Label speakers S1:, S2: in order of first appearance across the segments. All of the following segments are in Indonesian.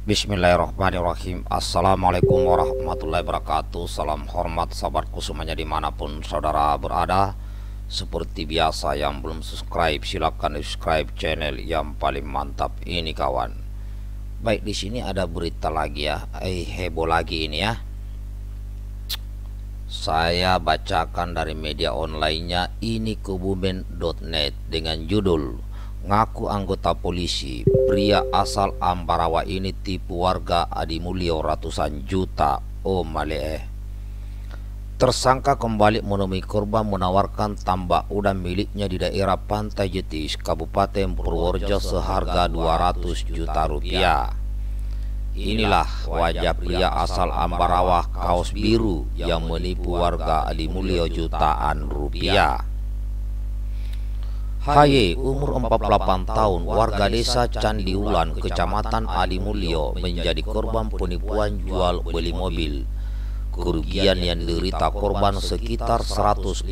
S1: Bismillahirrahmanirrahim. Assalamualaikum warahmatullahi wabarakatuh. Salam hormat sahabatku semuanya dimanapun saudara berada. Seperti biasa, yang belum subscribe silahkan subscribe channel yang paling mantap ini kawan. Baik, di sini ada berita lagi ya, heboh lagi ini ya. Saya bacakan dari media onlinenya ini kebumen.net dengan judul ngaku anggota polisi, pria asal Ambarawa ini tipu warga Adi Mulyo ratusan juta. Oh malee. Tersangka kembali menemui korban menawarkan tambak udang miliknya di daerah Pantai Jetis, Kabupaten Purworejo seharga 200 juta rupiah. Inilah wajah pria asal Ambarawa kaos biru yang menipu warga Adi Mulyo jutaan rupiah. HY umur 48 tahun, warga desa Candiulan, Kecamatan Adi Mulyo, menjadi korban penipuan jual beli mobil. Kerugian yang diderita korban sekitar 150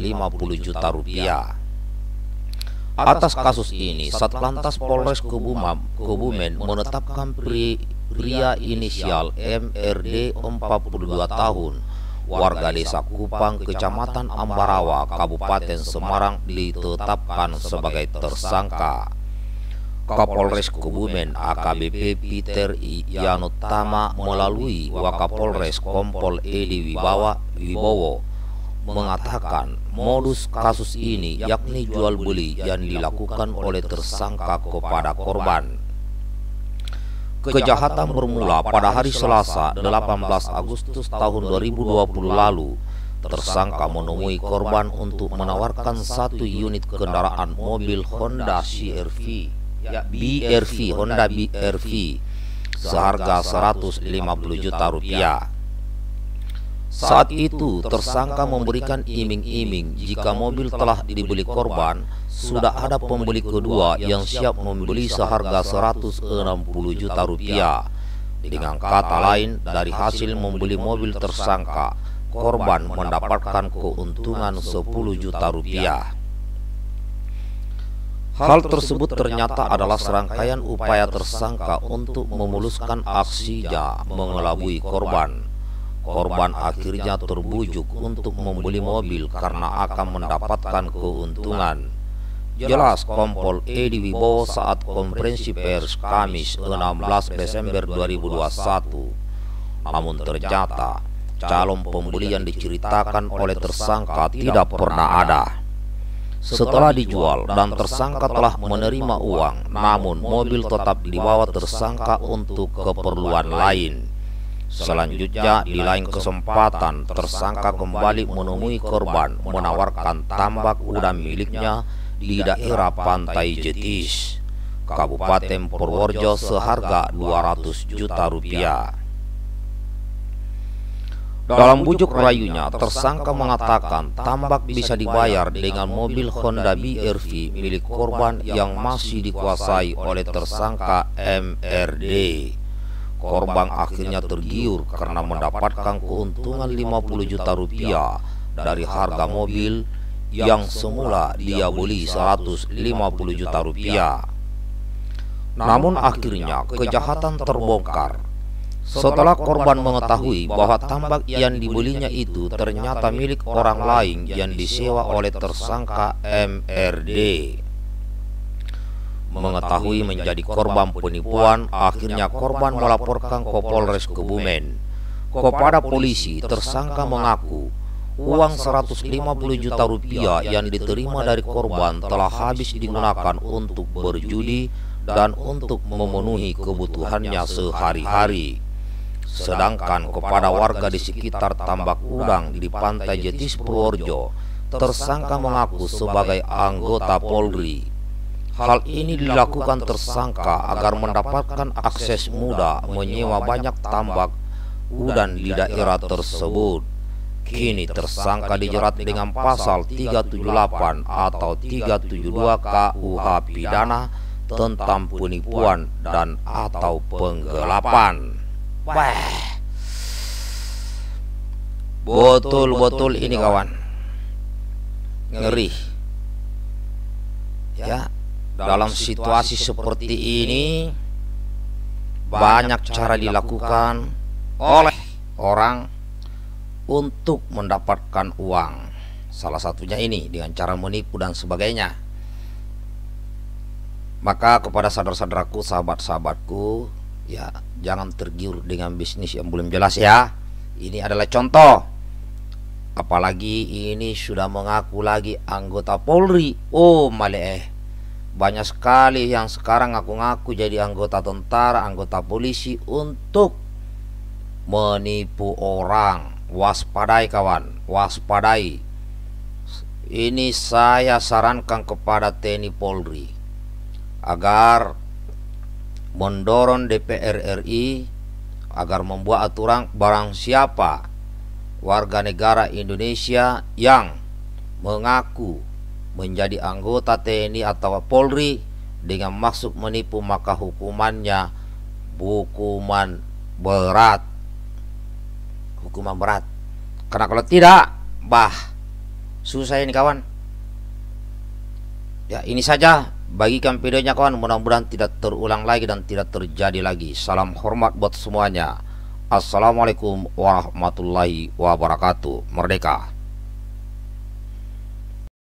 S1: juta rupiah. Atas kasus ini, Satlantas Polres Kebumen menetapkan pria inisial MRD 42 tahun, warga desa Kupang, Kecamatan Ambarawa, Kabupaten Semarang, ditetapkan sebagai tersangka. Kapolres Kebumen AKBP Peter Yanutama melalui Wakapolres Kompol Edi Wibowo mengatakan modus kasus ini yakni jual beli yang dilakukan oleh tersangka kepada korban. Kejahatan bermula pada hari Selasa 18 Agustus tahun 2020 lalu. Tersangka menemui korban untuk menawarkan satu unit kendaraan mobil Honda BRV seharga 150 juta rupiah. Saat itu tersangka memberikan iming-iming jika mobil telah dibeli korban, sudah ada pembeli kedua yang siap membeli seharga 160 juta rupiah. Dengan kata lain, dari hasil membeli mobil tersangka, korban mendapatkan keuntungan 10 juta rupiah. Hal tersebut ternyata adalah serangkaian upaya tersangka untuk memuluskan aksinya mengelabui korban. Korban akhirnya terbujuk untuk membeli mobil karena akan mendapatkan keuntungan. Jelas Kompol Edi Wibowo saat konferensi pers Kamis 16 Desember 2021. Namun ternyata calon pembeli yang diceritakan oleh tersangka tidak pernah ada. Setelah dijual dan tersangka telah menerima uang, namun mobil tetap dibawa tersangka untuk keperluan lain. Selanjutnya, di lain kesempatan, tersangka kembali menemui korban menawarkan tambak udang miliknya di daerah Pantai Jetis, Kabupaten Purworejo seharga 200 juta rupiah. Dalam bujuk rayunya, tersangka mengatakan tambak bisa dibayar dengan mobil Honda BRV milik korban yang masih dikuasai oleh tersangka MRD. Korban akhirnya tergiur karena mendapatkan keuntungan 50 juta rupiah dari harga mobil yang semula dia beli 150 juta rupiah. Namun akhirnya kejahatan terbongkar setelah korban mengetahui bahwa tambak yang dibelinya itu ternyata milik orang lain yang disewa oleh tersangka MRD. Mengetahui menjadi korban penipuan, akhirnya korban melaporkan ke Polres Kebumen. Kepada polisi, tersangka mengaku uang 150 juta rupiah yang diterima dari korban telah habis digunakan untuk berjudi dan untuk memenuhi kebutuhannya sehari-hari. Sedangkan kepada warga di sekitar tambak udang di Pantai Jetis Purworejo, tersangka mengaku sebagai anggota Polri. Hal ini dilakukan tersangka agar mendapatkan akses mudah menyewa banyak tambak udang di daerah tersebut. Kini tersangka dijerat dengan pasal 378 atau 372 KUH pidana tentang penipuan dan atau penggelapan. Wah, betul-betul ini kawan, ngeri ya. Dalam situasi seperti ini banyak cara dilakukan oleh orang untuk mendapatkan uang. Salah satunya ini dengan cara menipu dan sebagainya. Maka kepada saudara-saudaraku, sahabat-sahabatku, ya jangan tergiur dengan bisnis yang belum jelas ya. Ini adalah contoh. Apalagi ini sudah mengaku lagi anggota Polri. Oh maleh, banyak sekali yang sekarang ngaku-ngaku jadi anggota tentara, anggota polisi untuk menipu orang. Waspadai kawan, waspadai. Ini saya sarankan kepada TNI Polri agar mendorong DPR RI agar membuat aturan barang siapa warga negara Indonesia yang mengaku menjadi anggota TNI atau Polri dengan maksud menipu, maka hukumannya hukuman berat. Hukuman berat. Karena kalau tidak, susah ini kawan. Ya ini saja, bagikan videonya kawan, mudah-mudahan tidak terulang lagi dan tidak terjadi lagi. Salam hormat buat semuanya. Assalamualaikum warahmatullahi wabarakatuh. Merdeka.